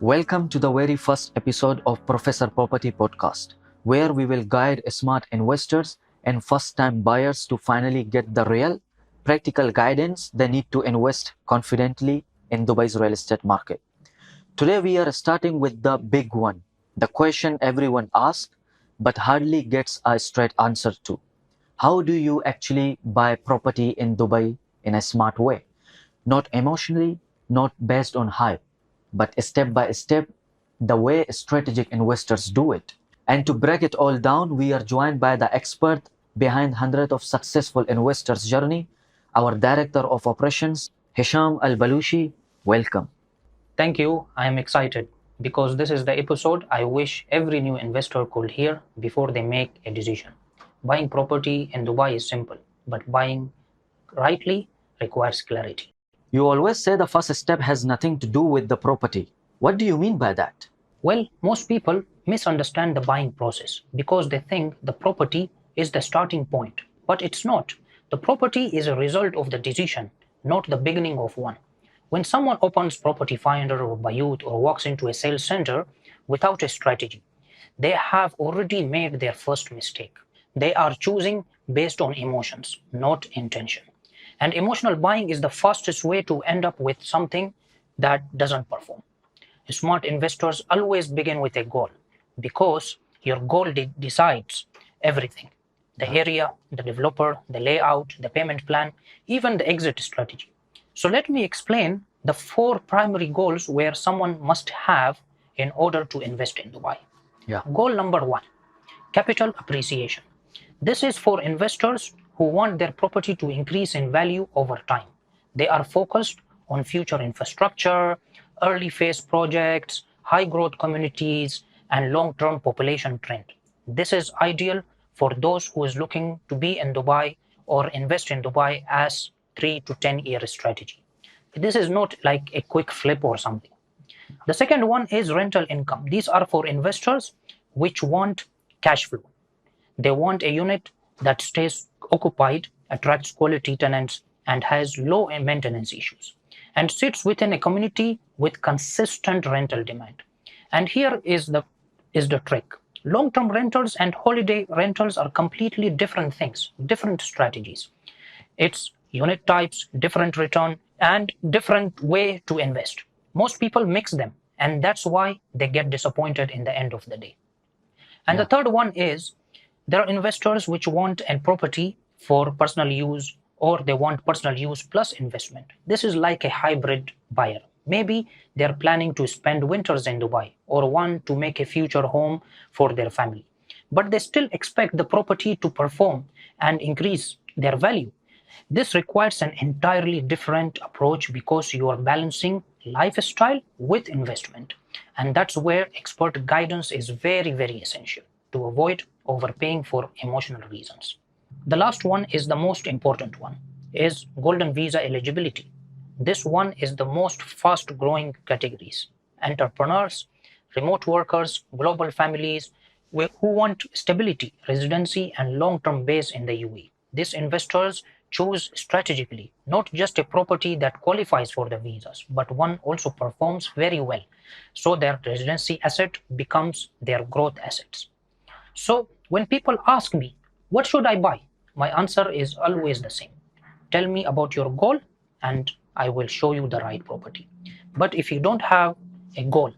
Welcome to the very first episode of Professor Property Podcast, where we will guide smart investors and first-time buyers to finally get the real, practical guidance they need to invest confidently in Dubai's real estate market. Today we are starting with the big one, the question everyone asks but hardly gets a straight answer to. How do you actually buy property in Dubai in a smart way? Not emotionally, not based on hype, but step by step, the way strategic investors do it. And to break it all down, we are joined by the expert behind hundreds of successful investors' journey, our Director of Operations, Hisham Al-Balushi. Welcome. Thank you. I am excited because this is the episode I wish every new investor could hear before they make a decision. Buying property in Dubai is simple, but buying rightly requires clarity. You always say the first step has nothing to do with the property. What do you mean by that? Well, most people misunderstand the buying process because they think the property is the starting point, but it's not. The property is a result of the decision, not the beginning of one. When someone opens Property Finder or Bayut or walks into a sales center without a strategy, they have already made their first mistake. They are choosing based on emotions, not intention. And emotional buying is the fastest way to end up with something that doesn't perform. Smart investors always begin with a goal because your goal decides everything: the area, the developer, the layout, the payment plan, even the exit strategy. So let me explain the four primary goals where someone must have in order to invest in Dubai. Yeah. Goal number one: capital appreciation. This is for investors who want their property to increase in value over time. They are focused on future infrastructure, early phase projects, high growth communities, and long-term population trend. This is ideal for those who is looking to be in Dubai or invest in Dubai as 3 to 10-year strategy. This is not like a quick flip or something. The second one is rental income. These are for investors which want cash flow. They want a unit that stays occupied, attracts quality tenants, and has low maintenance issues, and sits within a community with consistent rental demand. And here is the trick. Long-term rentals and holiday rentals are completely different things, different strategies. It's unit types, different return, and different way to invest. Most people mix them, and that's why they get disappointed in the end of the day. And the third one is there are investors which want a property for personal use, or they want personal use plus investment. This is like a hybrid buyer. Maybe they're planning to spend winters in Dubai or want to make a future home for their family, but they still expect the property to perform and increase their value. This requires an entirely different approach because you are balancing lifestyle with investment. And that's where expert guidance is very, very essential to avoid overpaying for emotional reasons. The last one is the most important one, is golden visa eligibility. This one is the most fast growing categories. Entrepreneurs, remote workers, global families who want stability, residency, and long-term base in the UAE. These investors choose strategically, not just a property that qualifies for the visas, but one also performs very well. So their residency asset becomes their growth assets. So when people ask me, what should I buy? My answer is always the same. Tell me about your goal and I will show you the right property. But if you don't have a goal,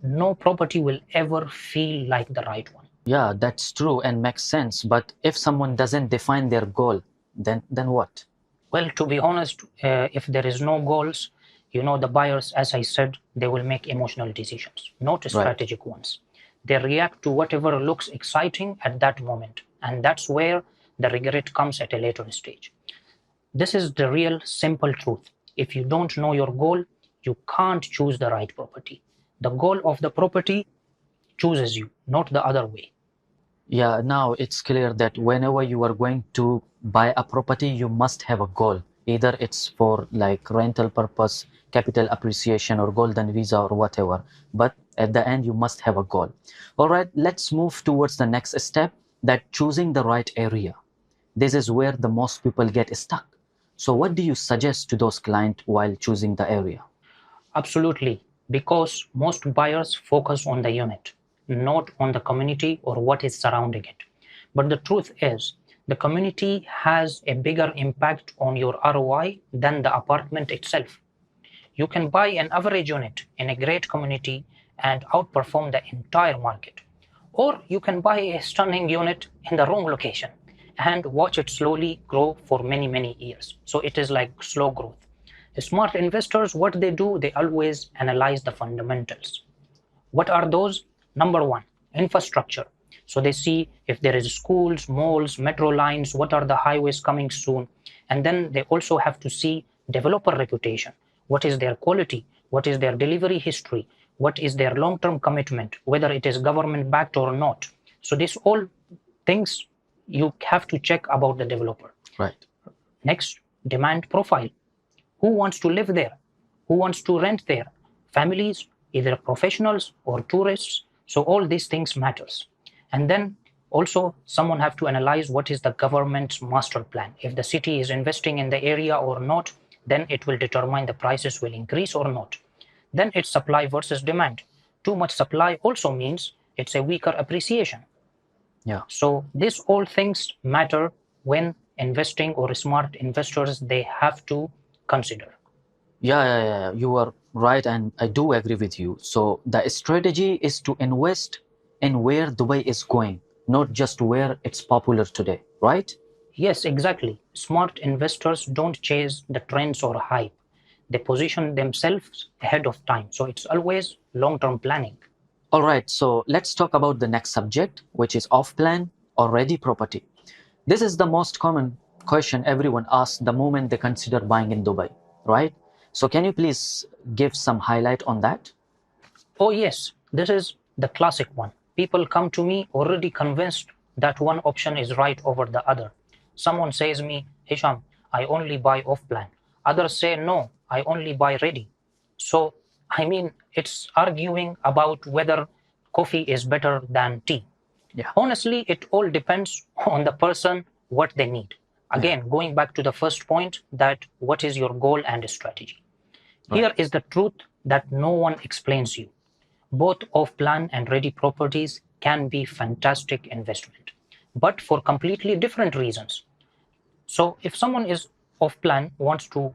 no property will ever feel like the right one. Yeah, that's true and makes sense. But if someone doesn't define their goal, then what? Well, to be honest, if there is no goals, the buyers, as I said, they will make emotional decisions, not Right. strategic ones. They react to whatever looks exciting at that moment, and that's where the regret comes at a later stage. This is the real simple truth. If you don't know your goal, you can't choose the right property. The goal of the property chooses you, not the other way. Yeah, now it's clear that whenever you are going to buy a property, you must have a goal. Either it's for like rental purpose, capital appreciation, or golden visa, or whatever. But at the end, you must have a goal. All right, let's move towards the next step, that choosing the right area. This is where the most people get stuck. So what do you suggest to those clients while choosing the area? Absolutely. because most buyers focus on the unit, not on the community or what is surrounding it. But the truth is, the community has a bigger impact on your ROI than the apartment itself. You can buy an average unit in a great community and outperform the entire market. Or you can buy a stunning unit in the wrong location and watch it slowly grow for many, many years. So it is like slow growth. Smart investors, what they do, they always analyze the fundamentals. What are those? Number one, infrastructure. So they see if there is schools, malls, metro lines, what are the highways coming soon. And then they also have to see developer reputation. What is their quality? What is their delivery history? What is their long-term commitment, whether it is government backed or not. So these all things you have to check about the developer. Right. Next, demand profile. Who wants to live there? Who wants to rent there? Families, either professionals or tourists. So all these things matters. And then also someone have to analyze what is the government's master plan. If the city is investing in the area or not, then it will determine the prices will increase or not. Then it's supply versus demand. Too much supply also means it's a weaker appreciation. Yeah. So these all things matter when investing, or smart investors, they have to consider. Yeah, you are right, and I do agree with you. So the strategy is to invest in where Dubai is going, not just where it's popular today, right? Yes, exactly. Smart investors don't chase the trends or hype. They position themselves ahead of time. So it's always long-term planning. All right, so let's talk about the next subject, which is off-plan or ready property. This is the most common question everyone asks the moment they consider buying in Dubai, right? So can you please give some highlight on that? Oh yes, this is the classic one. People come to me already convinced that one option is right over the other. Someone says me, Hisham, I only buy off-plan. Others say, no, I only buy ready. So, I mean, it's arguing about whether coffee is better than tea. Yeah. Honestly, it all depends on the person, what they need. Again, going back to the first point, that what is your goal and strategy. Here Right. is the truth that no one explains you. Both off-plan and ready properties can be fantastic investment, but for completely different reasons. So if someone is off-plan, wants to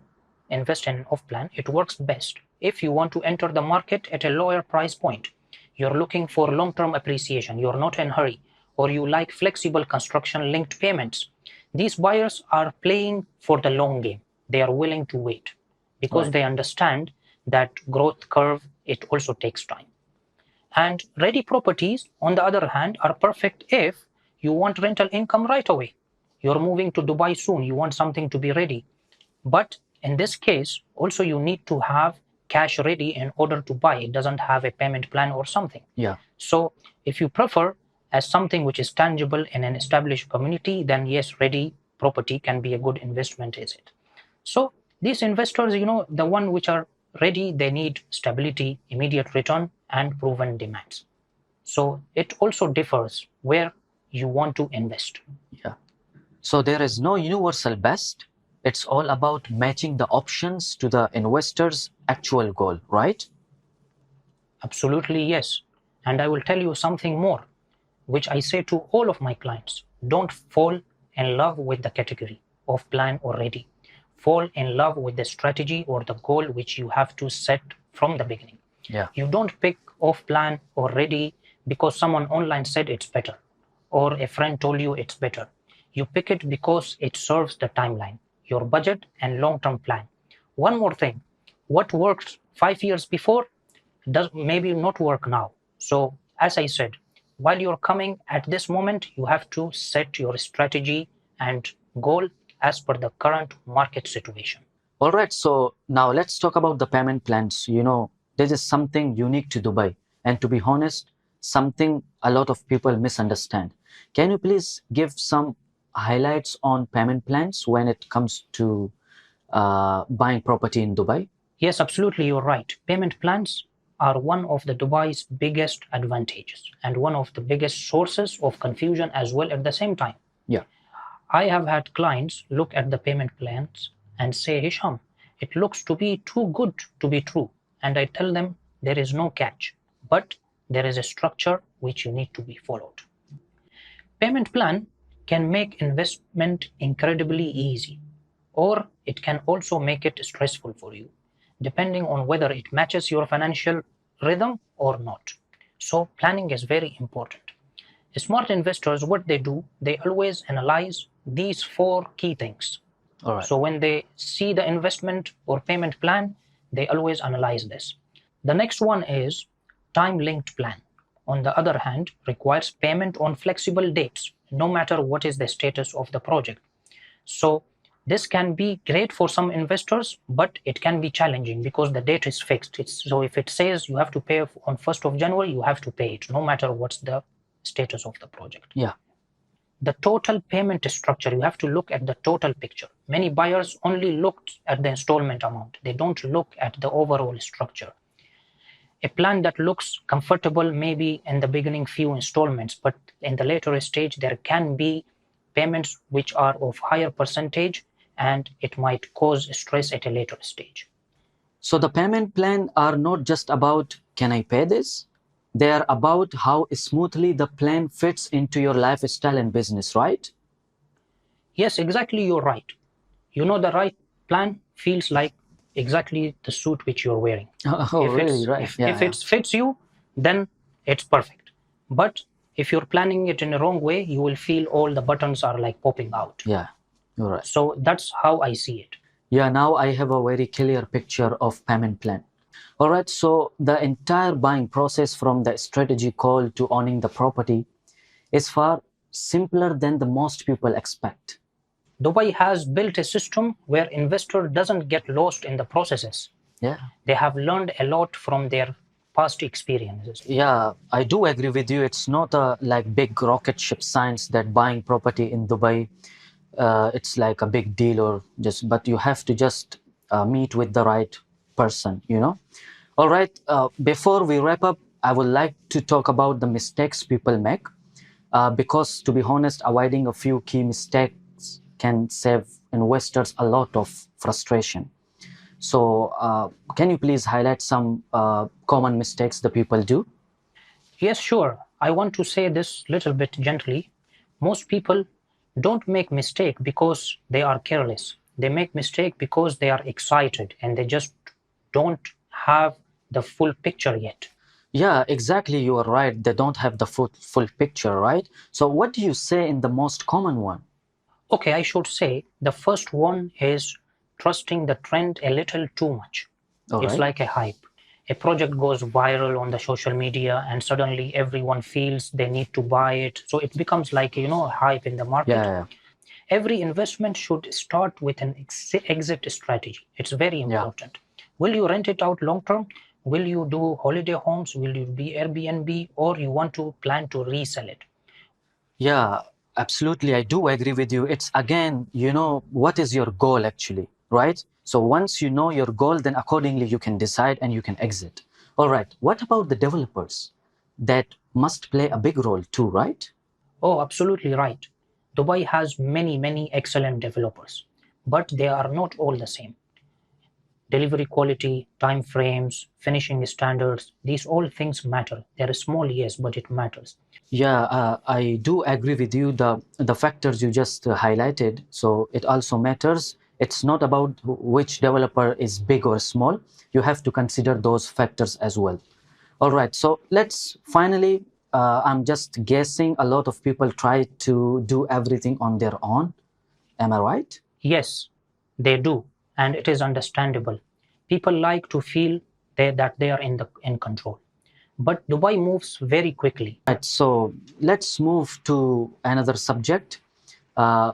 invest in off-plan, it works best. If you want to enter the market at a lower price point, you're looking for long-term appreciation, you're not in a hurry, or you like flexible construction-linked payments. These buyers are playing for the long game. They are willing to wait because Right. they understand that growth curve, it also takes time. And ready properties, on the other hand, are perfect if you want rental income right away. You're moving to Dubai soon, you want something to be ready. But in this case, also you need to have cash ready in order to buy. It doesn't have a payment plan or something. Yeah. So if you prefer as something which is tangible in an established community, then yes, ready property can be a good investment, is it? So these investors, the one which are ready, they need stability, immediate return, and proven demands. So it also differs where you want to invest. Yeah. So there is no universal best. It's all about matching the options to the investor's actual goal, right? Absolutely, yes. And I will tell you something more, which I say to all of my clients. Don't fall in love with the category of plan or ready. Fall in love with the strategy or the goal which you have to set from the beginning. Yeah. You don't pick off plan or ready because someone online said it's better or a friend told you it's better. You pick it because it serves the timeline, your budget, and long term plan. One more thing, what worked 5 years before does maybe not work now. So, as I said, while you're coming at this moment, you have to set your strategy and goal as per the current market situation. All right. So now let's talk about the payment plans. This is something unique to Dubai. And to be honest, something a lot of people misunderstand. Can you please give some highlights on payment plans when it comes to buying property in Dubai? Yes, absolutely, you're right. Payment plans are one of the Dubai's biggest advantages and one of the biggest sources of confusion as well at the same time. Yeah. I have had clients look at the payment plans and say, Hisham, it looks to be too good to be true. And I tell them, there is no catch, but there is a structure which you need to be followed. Payment plan can make investment incredibly easy, or it can also make it stressful for you, depending on whether it matches your financial rhythm or not. So planning is very important. Smart investors, what they do, they always analyze these four key things. All right. So when they see the investment or payment plan, they always analyze this. The next one is time-linked plan. On the other hand, requires payment on flexible dates, no matter what is the status of the project. So this can be great for some investors, but it can be challenging because the date is fixed. So if it says you have to pay on 1st of January, you have to pay it, no matter what's the status of the project. Yeah. The total payment structure, you have to look at the total picture. Many buyers only looked at the installment amount. They don't look at the overall structure. A plan that looks comfortable maybe in the beginning few installments, but in the later stage there can be payments which are of higher percentage and it might cause stress at a later stage. So the payment plan are not just about, can I pay this? They are about how smoothly the plan fits into your lifestyle and business, right? Yes, exactly, you're right. You know, the right plan feels like exactly the suit which you're wearing. Oh, really? Right. If it fits you, then it's perfect. But if you're planning it in a wrong way, you will feel all the buttons are like popping out. Yeah, you're right. So that's how I see it. Yeah, now I have a very clear picture of payment plan. All right, so the entire buying process from the strategy call to owning the property is far simpler than the most people expect. Dubai has built a system where investor doesn't get lost in the processes. Yeah. They have learned a lot from their past experiences. Yeah, I do agree with you. It's not a like big rocket ship science that buying property in Dubai, it's like a big deal or just, but you have to just meet with the right person, you know? All right, before we wrap up, I would like to talk about the mistakes people make because to be honest, avoiding a few key mistakes can save investors a lot of frustration. So can you please highlight some common mistakes the people do? Yes, sure. I want to say this little bit gently. Most people don't make mistake because they are careless. They make mistake because they are excited and they just don't have the full picture yet. Yeah, exactly. You are right. They don't have the full picture, right? So what do you say in the most common one? Okay, I should say the first one is trusting the trend a little too much. All It's right. like a hype. A project goes viral on the social media and suddenly everyone feels they need to buy it. So it becomes like, you know, a hype in the market. Yeah. Every investment should start with an exit strategy. It's very Yeah. important. Will you rent it out long term? Will you do holiday homes? Will you be Airbnb? Or you want to plan to resell it? Yeah, absolutely. I do agree with you. It's again, you know, what is your goal actually, right? So once you know your goal, then accordingly you can decide and you can exit. All right. What about the developers? That must play a big role too, right? Oh, absolutely right. Dubai has many excellent developers, but they are not all the same. Delivery quality, time frames, finishing standards, these all things matter. They're small, yes, but it matters. Yeah, I do agree with you. The factors you just highlighted, so it also matters. It's not about which developer is big or small. You have to consider those factors as well. All right, so let's finally, I'm just guessing a lot of people try to do everything on their own. Am I right? Yes, they do, and it is understandable. People like to feel that they are in control. But Dubai moves very quickly. Right, so let's move to another subject,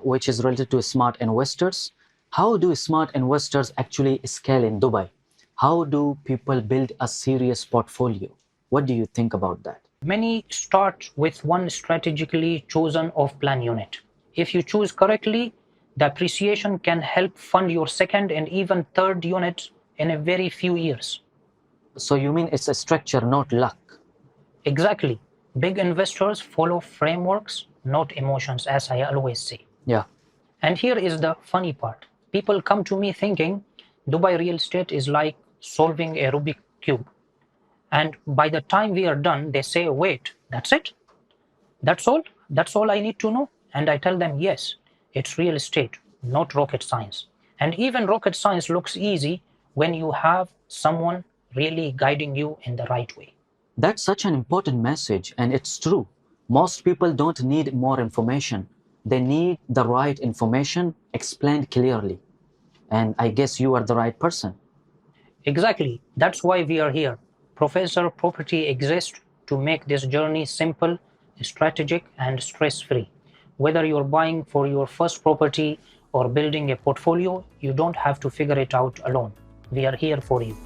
which is related to smart investors. How do smart investors actually scale in Dubai? How do people build a serious portfolio? What do you think about that? Many start with one strategically chosen off-plan unit. If you choose correctly, the appreciation can help fund your second and even third unit in a very few years. So you mean it's a structure, not luck? Exactly. Big investors follow frameworks, not emotions, as I always say. Yeah. And here is the funny part. People come to me thinking Dubai real estate is like solving a Rubik cube. And by the time we are done, they say, wait, that's it? That's all? That's all I need to know? And I tell them, yes, it's real estate, not rocket science. And even rocket science looks easy when you have someone really guiding you in the right way. That's such an important message, and it's true. Most people don't need more information. They need the right information explained clearly. And I guess you are the right person. Exactly. That's why we are here. Professor Property exists to make this journey simple, strategic, and stress free. Whether you're buying for your first property or building a portfolio, you don't have to figure it out alone. We are here for you.